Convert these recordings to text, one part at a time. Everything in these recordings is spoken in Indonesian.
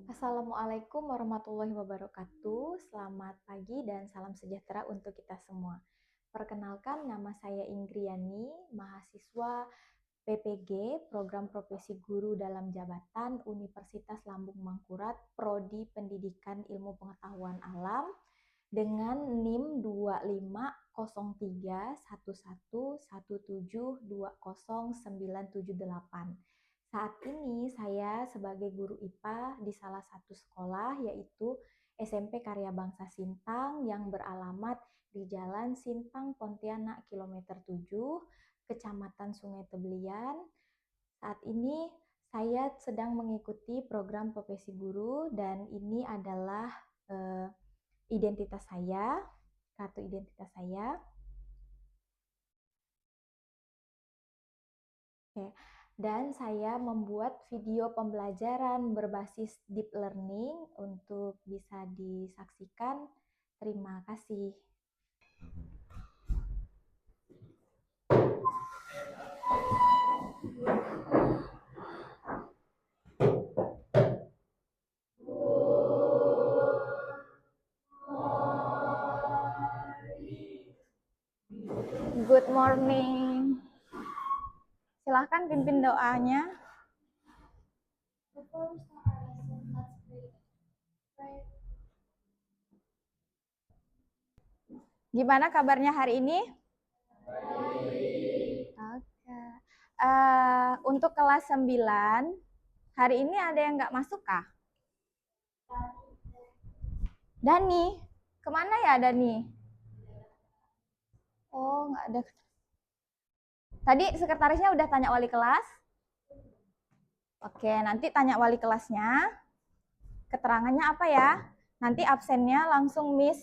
Assalamualaikum warahmatullahi wabarakatuh. Selamat pagi dan salam sejahtera untuk kita semua. Perkenalkan, nama saya Ingriani, mahasiswa PPG, Program Profesi Guru dalam Jabatan Universitas Lambung Mangkurat, Prodi Pendidikan Ilmu Pengetahuan Alam, dengan NIM 250111172098. Saat ini saya sebagai guru IPA di salah satu sekolah, yaitu SMP Karya Bangsa Sintang yang beralamat di Jalan Sintang Pontianak kilometer 7, Kecamatan Sungai Tebelian. Saat ini saya sedang mengikuti program profesi guru dan ini adalah identitas saya, kartu identitas saya. Oke. Dan saya membuat video pembelajaran berbasis deep learning untuk bisa disaksikan. Terima kasih. Good morning. Silahkan pimpin doanya. Gimana kabarnya hari ini? Oke. Untuk kelas 9, hari ini ada yang nggak masuk kah? Dani, kemana ya Dani? Oh, nggak ada. Tadi sekretarisnya udah tanya wali kelas? Oke, nanti tanya wali kelasnya. Keterangannya apa ya? Nanti absennya langsung Miss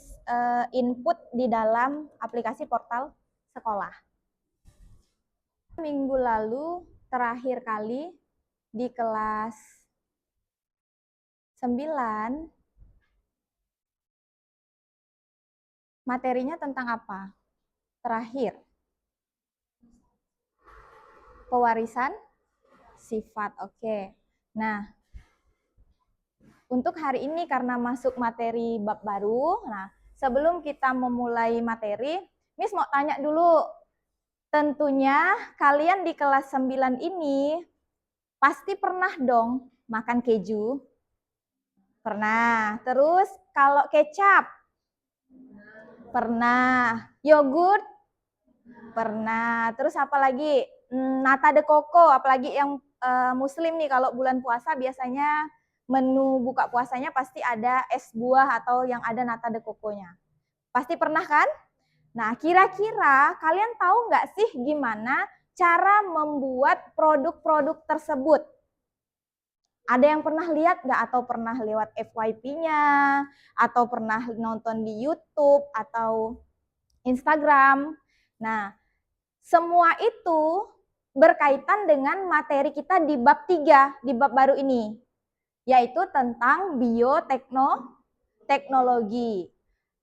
input di dalam aplikasi portal sekolah. Minggu lalu terakhir kali di kelas 9, materinya tentang apa? Terakhir. Pewarisan sifat. Oke. Nah, untuk hari ini karena masuk materi bab baru, nah sebelum kita memulai materi, Miss mau tanya dulu. Tentunya kalian di kelas 9 ini pasti pernah dong makan keju? Pernah. Terus kalau kecap? Pernah. Yogurt? Pernah. Terus apa lagi? Nata de coco, apalagi yang muslim nih, kalau bulan puasa biasanya menu buka puasanya pasti ada es buah atau yang ada nata de coco-nya. Pasti pernah kan? Nah, kira-kira kalian tahu nggak sih gimana cara membuat produk-produk tersebut? Ada yang pernah lihat nggak atau pernah lewat FYP-nya, atau pernah nonton di YouTube atau Instagram? Nah, semua itu berkaitan dengan materi kita di bab 3, di bab baru ini, yaitu tentang bioteknologi.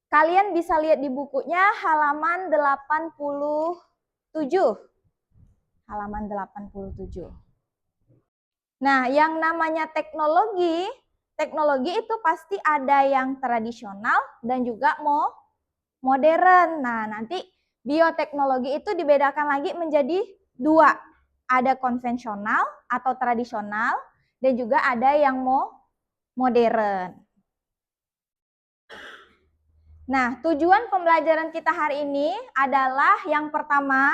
Kalian bisa lihat di bukunya halaman 87. Halaman 87. Nah, yang namanya teknologi itu pasti ada yang tradisional dan juga modern. Nah, nanti bioteknologi itu dibedakan lagi menjadi 2. Ada konvensional atau tradisional dan juga ada yang modern. Nah, tujuan pembelajaran kita hari ini adalah yang pertama,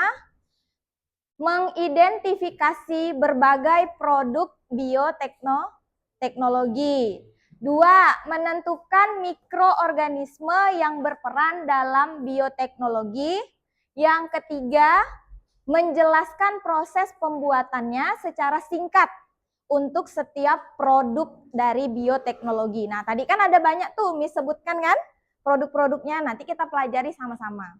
mengidentifikasi berbagai produk bioteknologi. 2. Menentukan mikroorganisme yang berperan dalam bioteknologi. Yang ketiga, menjelaskan proses pembuatannya secara singkat untuk setiap produk dari bioteknologi. Nah, tadi kan ada banyak tuh Miss sebutkan kan produk-produknya, nanti kita pelajari sama-sama.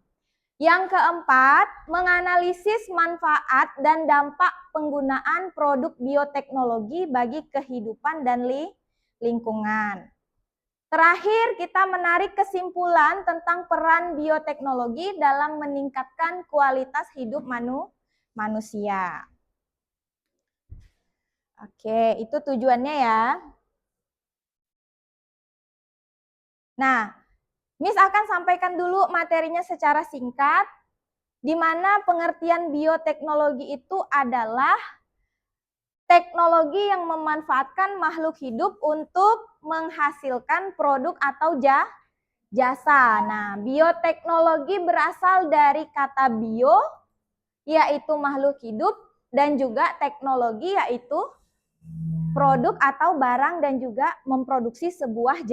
Yang keempat, menganalisis manfaat dan dampak penggunaan produk bioteknologi bagi kehidupan dan lingkungan. Terakhir, kita menarik kesimpulan tentang peran bioteknologi dalam meningkatkan kualitas hidup manusia. Oke, itu tujuannya ya. Nah, Miss akan sampaikan dulu materinya secara singkat, di mana pengertian bioteknologi itu adalah teknologi yang memanfaatkan makhluk hidup untuk menghasilkan produk atau jasa. Nah, bioteknologi berasal dari kata bio, yaitu makhluk hidup, dan juga teknologi, yaitu produk atau barang dan juga memproduksi sebuah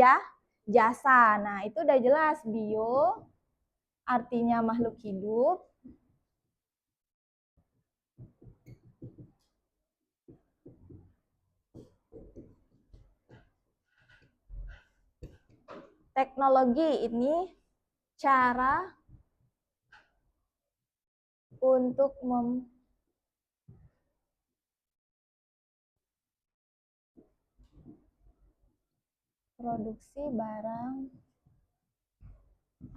jasa. Nah, itu udah jelas. Bio artinya makhluk hidup. Teknologi ini cara untuk memproduksi barang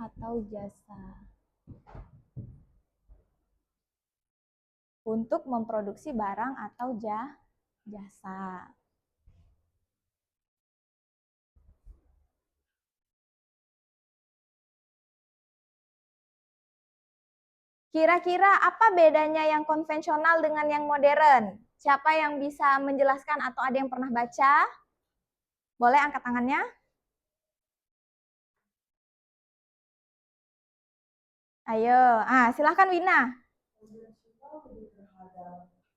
atau jasa. Untuk memproduksi barang atau jasa. Kira-kira apa bedanya yang konvensional dengan yang modern? Siapa yang bisa menjelaskan atau ada yang pernah baca? Boleh angkat tangannya? Ayo, silahkan Wina.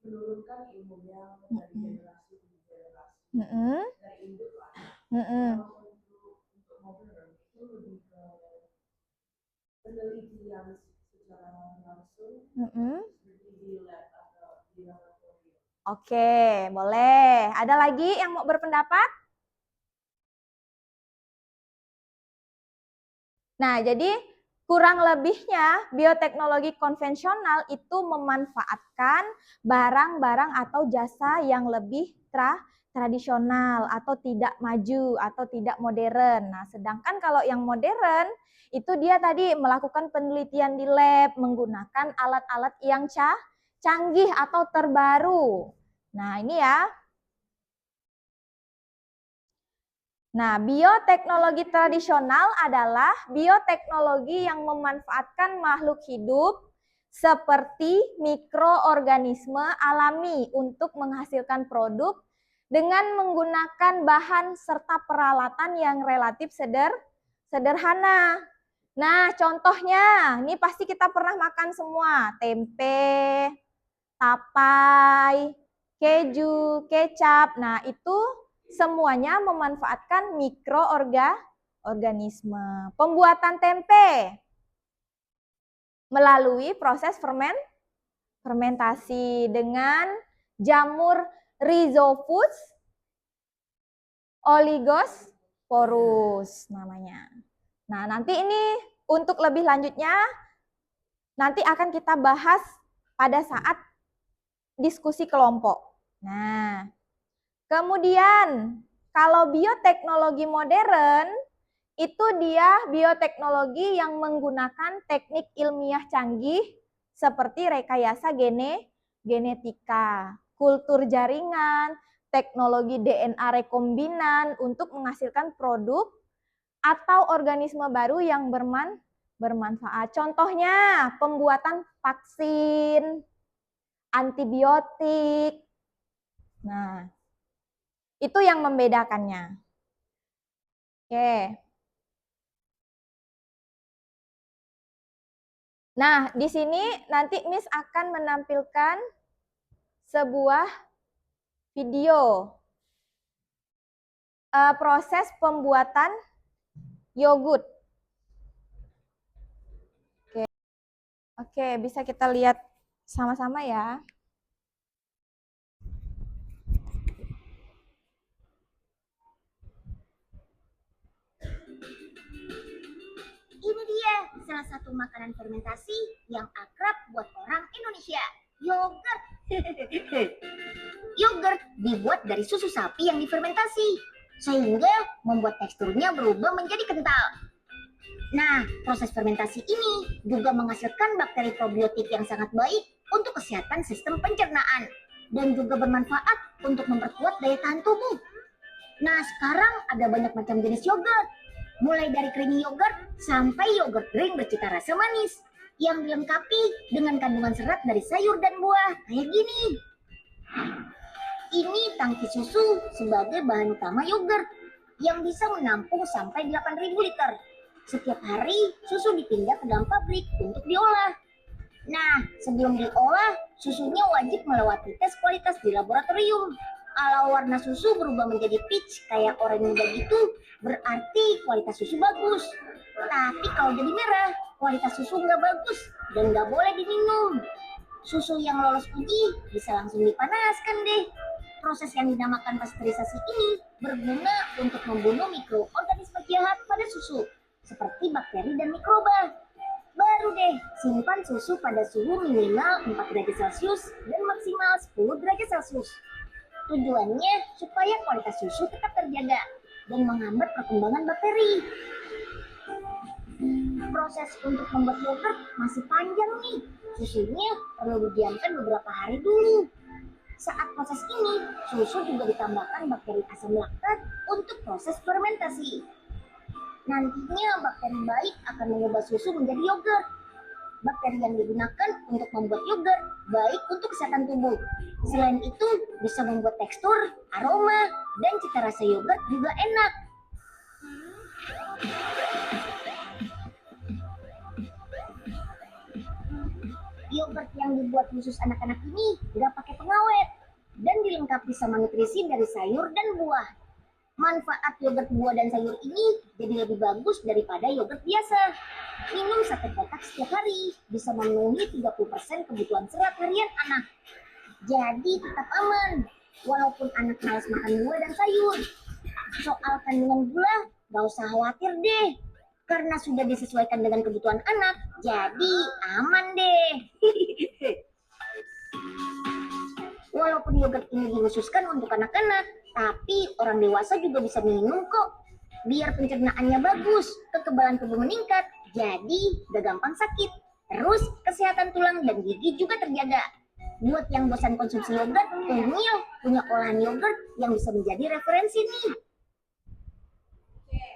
Menurunkan ilmunya dari generasi ke generasi. Dari induk lah. Kalau untuk modern itu lebih ke penelitian secara langsung, seperti di lab atau di laboratorium. Oke, boleh. Ada lagi yang mau berpendapat? Nah, jadi kurang lebihnya bioteknologi konvensional itu memanfaatkan barang-barang atau jasa yang lebih tradisional atau tidak maju atau tidak modern. Nah, sedangkan kalau yang modern itu dia tadi melakukan penelitian di lab menggunakan alat-alat yang canggih atau terbaru. Nah, ini ya. Nah, bioteknologi tradisional adalah bioteknologi yang memanfaatkan makhluk hidup seperti mikroorganisme alami untuk menghasilkan produk dengan menggunakan bahan serta peralatan yang relatif sederhana. Nah, contohnya, ini pasti kita pernah makan semua, tempe, tapai, keju, kecap. Nah, itu semuanya memanfaatkan mikroorganisme. Pembuatan tempe melalui proses fermentasi dengan jamur Rhizophus oligosporus namanya. Nah, nanti ini untuk lebih lanjutnya nanti akan kita bahas pada saat diskusi kelompok. Nah, kemudian kalau bioteknologi modern itu dia bioteknologi yang menggunakan teknik ilmiah canggih seperti rekayasa genetika, kultur jaringan, teknologi DNA rekombinan untuk menghasilkan produk atau organisme baru yang bermanfaat. Contohnya pembuatan vaksin, antibiotik. Nah, itu yang membedakannya. Oke. Nah, di sini nanti Miss akan menampilkan sebuah video proses pembuatan yogurt. Oke, bisa kita lihat sama-sama ya. Ini dia salah satu makanan fermentasi yang akrab buat orang Indonesia, yogurt. Yogurt dibuat dari susu sapi yang difermentasi, sehingga membuat teksturnya berubah menjadi kental. Nah, proses fermentasi ini juga menghasilkan bakteri probiotik yang sangat baik untuk kesehatan sistem pencernaan dan juga bermanfaat untuk memperkuat daya tahan tubuh. Nah, sekarang ada banyak macam jenis yogurt. mulai dari creamy yogurt sampai yogurt kering bercita rasa manis yang dilengkapi dengan kandungan serat dari sayur dan buah. Kayak gini. Ini tangki susu sebagai bahan utama yogurt yang bisa menampung sampai 8.000 liter. Setiap hari susu dipindah ke dalam pabrik untuk diolah. Nah, sebelum diolah, susunya wajib melewati tes kualitas di laboratorium. Kalau warna susu berubah menjadi peach kayak oranye muda gitu, berarti kualitas susu bagus. Tapi kalau jadi merah, kualitas susu nggak bagus dan nggak boleh diminum. Susu yang lolos uji bisa langsung dipanaskan deh. Proses yang dinamakan pasteurisasi ini berguna untuk membunuh mikroorganisme jahat pada susu, seperti bakteri dan mikroba. Baru deh, simpan susu pada suhu minimal 4 derajat Celcius dan maksimal 10 derajat Celcius. Tujuannya supaya kualitas susu tetap terjaga dan menghambat perkembangan bakteri. Proses untuk membuat yogurt masih panjang nih. Susunya perlu didiamkan beberapa hari dulu. Saat proses ini, susu juga ditambahkan bakteri asam laktat untuk proses fermentasi. Nantinya bakteri baik akan mengubah susu menjadi yogurt. Bakteri yang digunakan untuk membuat yogurt baik untuk kesehatan tubuh. Selain itu, bisa membuat tekstur, aroma, dan cita rasa yogurt juga enak. Yogurt yang dibuat khusus anak-anak ini nggak pakai pengawet dan dilengkapi sama nutrisi dari sayur dan buah. Manfaat yogurt buah dan sayur ini jadi lebih bagus daripada yogurt biasa. Minum 1 kotak setiap hari bisa memenuhi 30% kebutuhan serat harian anak. Jadi tetap aman, walaupun anak malas makan buah dan sayur. Soal kandungan gula, gak usah khawatir deh. Karena sudah disesuaikan dengan kebutuhan anak, jadi aman deh. Walaupun yogurt ini dikhususkan untuk anak-anak, tapi orang dewasa juga bisa minum kok. Biar pencernaannya bagus, kekebalan tubuh meningkat, jadi gak gampang sakit. Terus kesehatan tulang dan gigi juga terjaga. Buat yang bosan konsumsi yogurt, Tunyil punya olahan yogurt yang bisa menjadi referensi nih. Oke,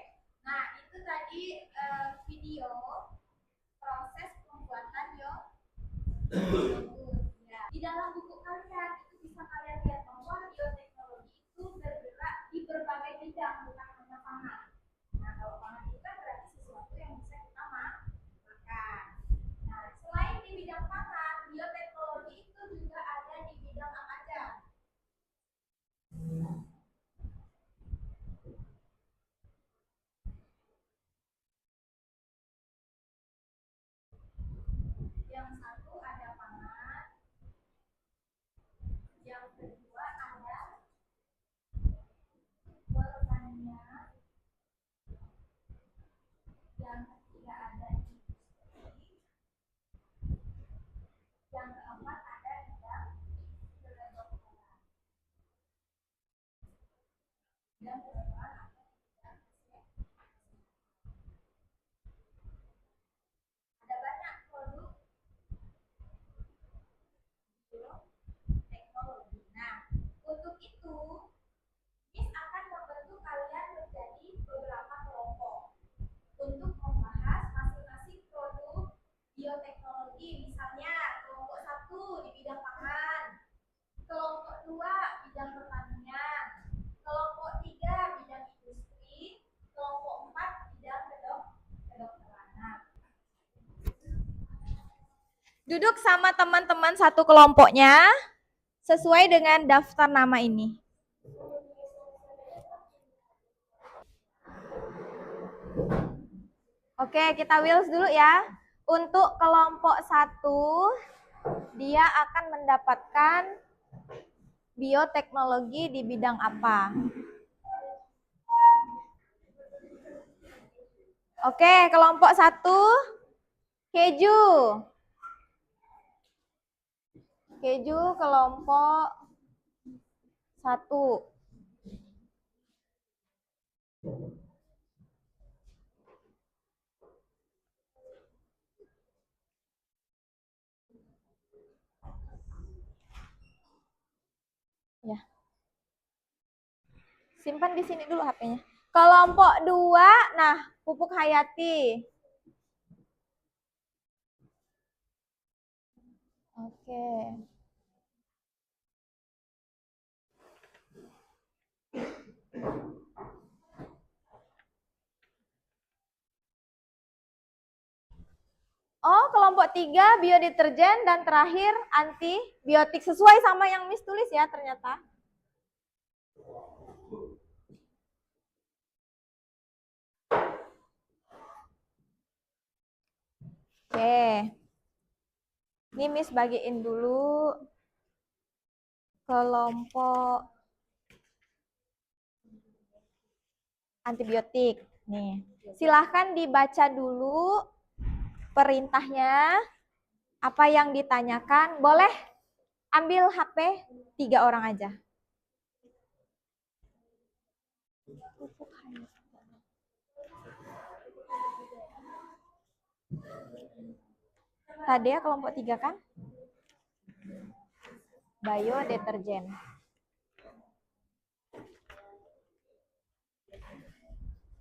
nah itu tadi video proses pembuatan yogurt. Ya. Di dalam buku kalian itu bisa kalian lihat bahwa bioteknologi itu bergerak di berbagai bidang, bukan hanya pangan. Nah, kalau pangan itu kan berarti sesuatu yang bisa kita makan. Nah, selain di bidang pangan, bioteknologi itu juga ada di bidang apa aja? Yang satu ada pangan, yang kedua ada pertanian, yang ketiga ada industri, yang keempat ada bidang kedokteran, dan kedokteran ada bidang kesehatan. Ada banyak produk teknologi. Nah, untuk itu Miss akan membentuk kalian menjadi beberapa kelompok untuk membahas masing-masing produk bioteknologi. Misalnya kelompok 1 di bidang pangan, kelompok 2 bidang pertanian, kelompok 3 bidang industri, kelompok 4 bidang kedokteran. Nah, duduk sama teman-teman satu kelompoknya sesuai dengan daftar nama ini. Oke, kita wheels dulu ya. Untuk kelompok 1, dia akan mendapatkan bioteknologi di bidang apa? Oke, kelompok 1, keju. Keju kelompok 1. Ya. Simpan di sini dulu HP-nya. Kelompok 2, nah pupuk hayati. Oke. Oh, kelompok 3 biodeterjen dan terakhir antibiotik. Sesuai sama yang Miss tulis ya ternyata. Oke. Ini Miss bagiin dulu kelompok antibiotik. Nih, silahkan dibaca dulu perintahnya. Apa yang ditanyakan, boleh ambil HP 3 orang aja. Tadi ya kelompok 3 kan? Biodeterjen.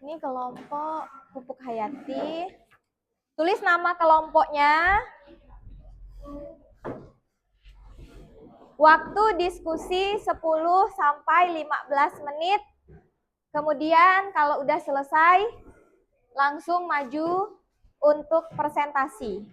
Ini kelompok pupuk hayati. Tulis nama kelompoknya. Waktu diskusi 10 sampai 15 menit. Kemudian kalau udah selesai, langsung maju untuk presentasi.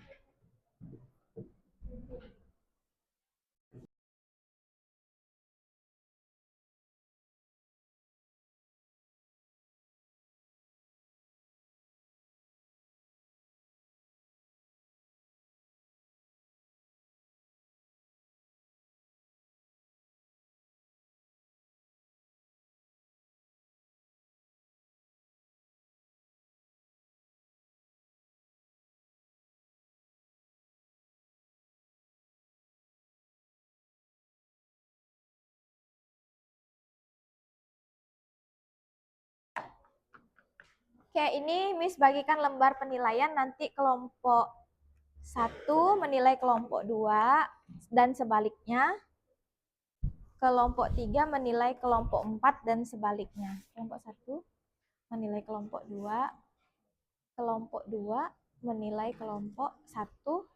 Oke, ini Miss bagikan lembar penilaian, nanti kelompok 1 menilai kelompok 2 dan sebaliknya. Kelompok 3 menilai kelompok 4 dan sebaliknya. Kelompok 1 menilai kelompok 2, kelompok 2 menilai kelompok 1,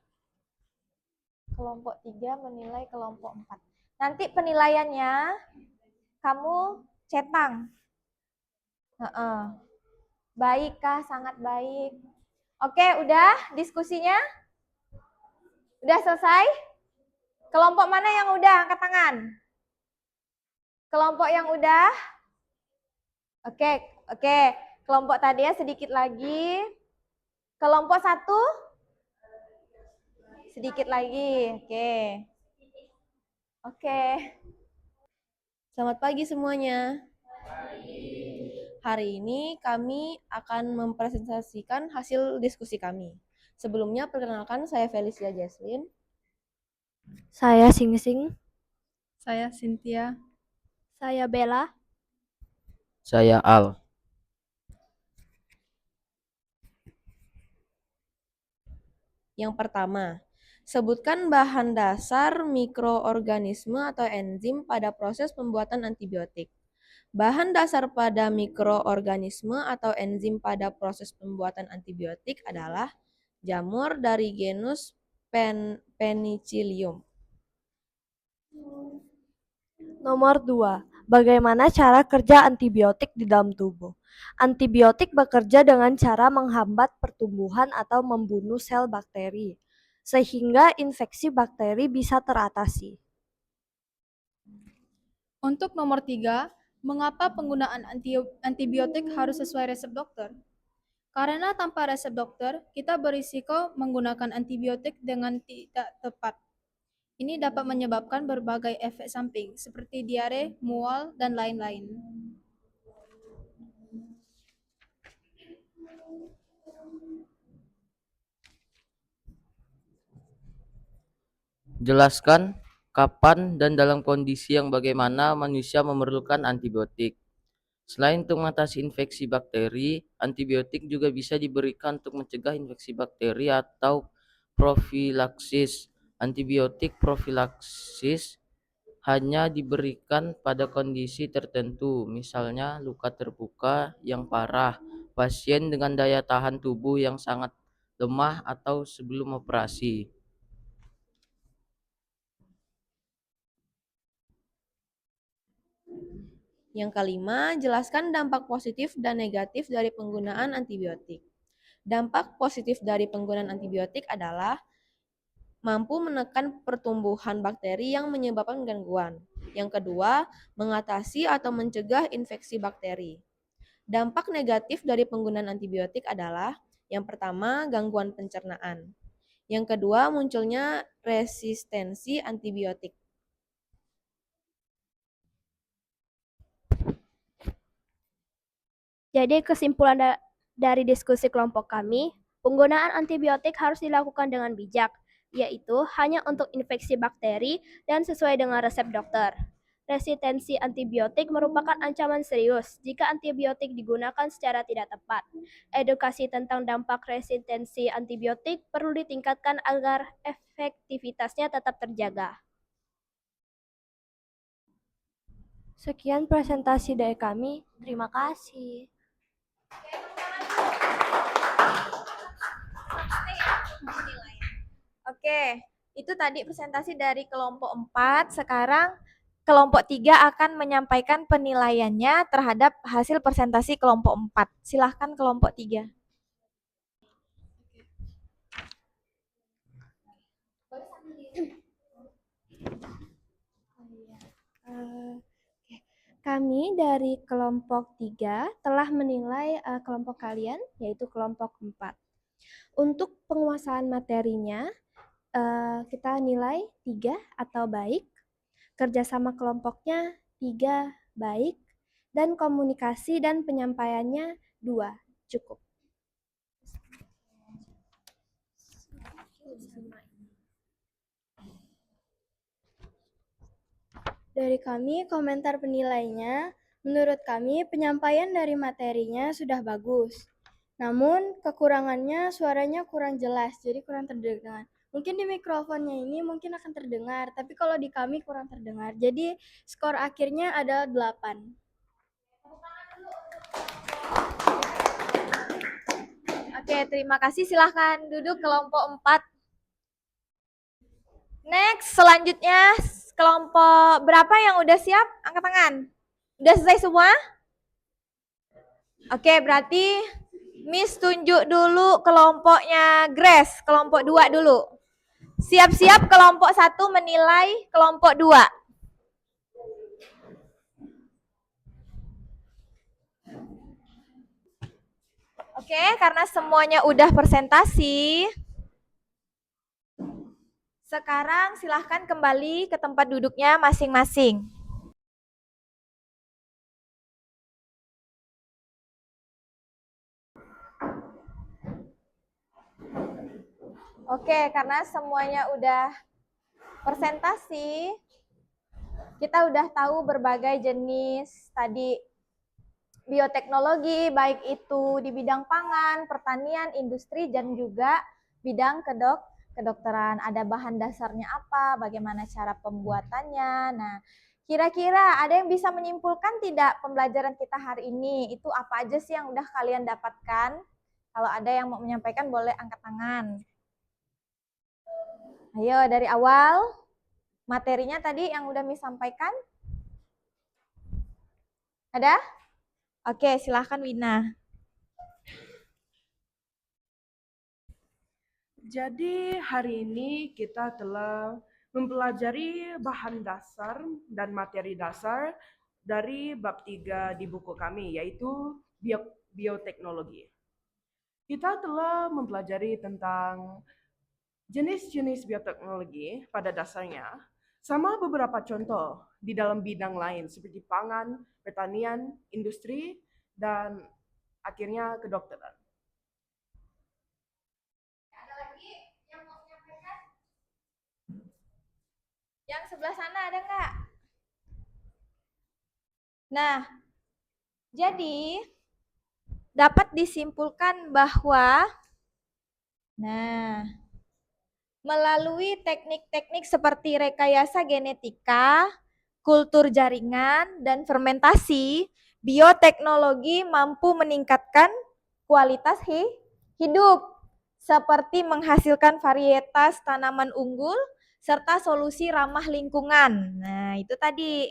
kelompok 3 menilai kelompok 4. Nanti penilaiannya kamu cetang. Baik kah? Sangat baik. Oke, udah diskusinya? Udah selesai? Kelompok mana yang udah? Angkat tangan. Kelompok yang udah? Oke. Kelompok tadi ya sedikit lagi. Kelompok 1? Sedikit lagi. Oke. Selamat pagi semuanya. Hari ini kami akan mempresentasikan hasil diskusi kami. Sebelumnya perkenalkan, saya Felicia Jesslyn. Saya Sing-Sing. Saya Cynthia. Saya Bella. Saya Al. Yang pertama, sebutkan bahan dasar mikroorganisme atau enzim pada proses pembuatan antibiotik. Bahan dasar pada mikroorganisme atau enzim pada proses pembuatan antibiotik adalah jamur dari genus Penicillium. Nomor 2. Bagaimana cara kerja antibiotik di dalam tubuh? Antibiotik bekerja dengan cara menghambat pertumbuhan atau membunuh sel bakteri, sehingga infeksi bakteri bisa teratasi. Untuk nomor 3, mengapa penggunaan antibiotik harus sesuai resep dokter? Karena tanpa resep dokter, kita berisiko menggunakan antibiotik dengan tidak tepat. Ini dapat menyebabkan berbagai efek samping seperti diare, mual, dan lain-lain. Jelaskan kapan dan dalam kondisi yang bagaimana manusia memerlukan antibiotik. Selain untuk mengatasi infeksi bakteri, antibiotik juga bisa diberikan untuk mencegah infeksi bakteri atau profilaksis. Antibiotik profilaksis hanya diberikan pada kondisi tertentu, misalnya luka terbuka yang parah, pasien dengan daya tahan tubuh yang sangat lemah atau sebelum operasi. Yang kelima, jelaskan dampak positif dan negatif dari penggunaan antibiotik. Dampak positif dari penggunaan antibiotik adalah mampu menekan pertumbuhan bakteri yang menyebabkan gangguan. Yang kedua, mengatasi atau mencegah infeksi bakteri. Dampak negatif dari penggunaan antibiotik adalah yang pertama, gangguan pencernaan. Yang kedua, munculnya resistensi antibiotik. Jadi kesimpulan dari diskusi kelompok kami, penggunaan antibiotik harus dilakukan dengan bijak, yaitu hanya untuk infeksi bakteri dan sesuai dengan resep dokter. Resistensi antibiotik merupakan ancaman serius jika antibiotik digunakan secara tidak tepat. Edukasi tentang dampak resistensi antibiotik perlu ditingkatkan agar efektivitasnya tetap terjaga. Sekian presentasi dari kami. Terima kasih. Oke, itu tadi presentasi dari kelompok 4. Sekarang kelompok 3 akan menyampaikan penilaiannya terhadap hasil presentasi kelompok 4. Silahkan kelompok 3. Kami dari kelompok 3 telah menilai kelompok kalian, yaitu kelompok 4. Untuk penguasaan materinya, kita nilai 3 atau baik, kerjasama kelompoknya 3 baik, dan komunikasi dan penyampaiannya 2 cukup. Dari kami, komentar penilainya, menurut kami penyampaian dari materinya sudah bagus. Namun, kekurangannya suaranya kurang jelas, jadi kurang terdengar. Mungkin di mikrofonnya ini mungkin akan terdengar, tapi kalau di kami kurang terdengar. Jadi, skor akhirnya ada 8. Oke, terima kasih. Silahkan duduk kelompok 4. Next, selanjutnya kelompok berapa yang udah siap? Angkat tangan. Udah selesai semua? Oke, berarti Miss tunjuk dulu kelompoknya Grace, kelompok 2 dulu. Siap-siap kelompok 1 menilai kelompok 2. Oke, karena semuanya udah presentasi, sekarang silahkan kembali ke tempat duduknya masing-masing. Oke, karena semuanya udah presentasi, kita udah tahu berbagai jenis tadi bioteknologi, baik itu di bidang pangan, pertanian, industri, dan juga bidang kedokteran. Ada bahan dasarnya apa, bagaimana cara pembuatannya. Nah, kira-kira ada yang bisa menyimpulkan tidak pembelajaran kita hari ini? Itu apa aja sih yang udah kalian dapatkan? Kalau ada yang mau menyampaikan boleh angkat tangan. Ayo dari awal, materinya tadi yang udah Miss sampaikan. Ada? Oke, silahkan Wina. Jadi hari ini kita telah mempelajari bahan dasar dan materi dasar dari bab 3 di buku kami, yaitu bioteknologi. Kita telah mempelajari tentang jenis-jenis bioteknologi pada dasarnya, sama beberapa contoh di dalam bidang lain seperti pangan, pertanian, industri, dan akhirnya kedokteran. Ada lagi yang mau menyampaikan? Yang sebelah sana ada nggak? Nah, jadi dapat disimpulkan bahwa melalui teknik-teknik seperti rekayasa genetika, kultur jaringan, dan fermentasi, bioteknologi mampu meningkatkan kualitas hidup, seperti menghasilkan varietas tanaman unggul, serta solusi ramah lingkungan. Nah, itu tadi.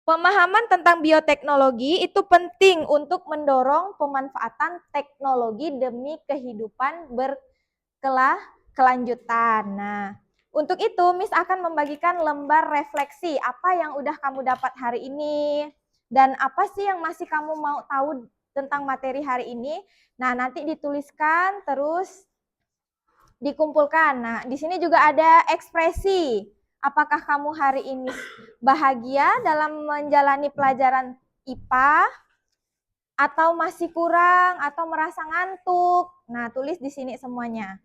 Pemahaman tentang bioteknologi itu penting untuk mendorong pemanfaatan teknologi demi kehidupan berkelanjutan. Nah, untuk itu Miss akan membagikan lembar refleksi apa yang udah kamu dapat hari ini dan apa sih yang masih kamu mau tahu tentang materi hari ini. Nah, nanti dituliskan terus dikumpulkan. Nah, di sini juga ada ekspresi. Apakah kamu hari ini bahagia dalam menjalani pelajaran IPA atau masih kurang atau merasa ngantuk? Nah, tulis di sini semuanya.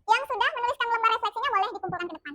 Yang sudah menuliskan lembar refleksinya boleh dikumpulkan ke depan.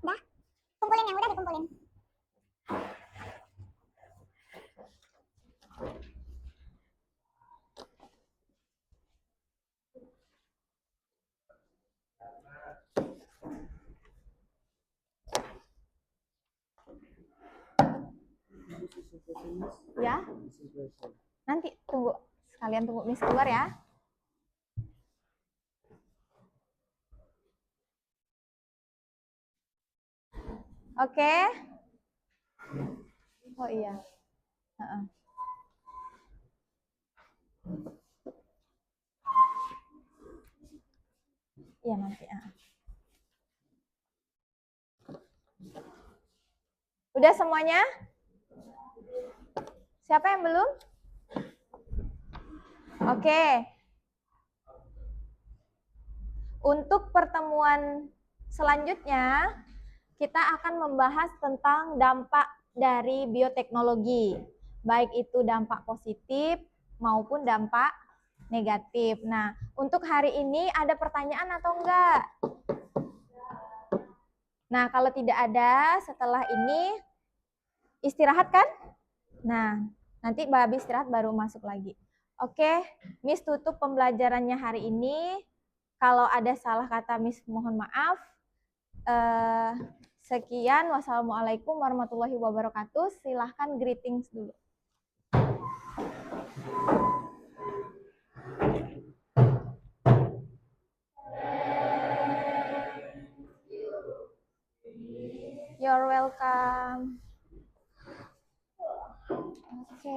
Dah, kumpulin yang udah dikumpulin. Ya. Nanti tunggu, sekalian tunggu Miss keluar ya. Oke. Oh iya. Heeh. Iya nanti. Udah semuanya? Siapa yang belum? Oke. Untuk pertemuan selanjutnya, kita akan membahas tentang dampak dari bioteknologi, baik itu dampak positif maupun dampak negatif. Nah, untuk hari ini ada pertanyaan atau enggak? Nah, kalau tidak ada, setelah ini istirahat kan? Nah, nanti Mbak Abi istirahat baru masuk lagi. Oke, Miss tutup pembelajarannya hari ini. Kalau ada salah kata Miss mohon maaf. Sekian, wassalamualaikum warahmatullahi wabarakatuh. Silahkan greetings dulu. You're welcome. Oke.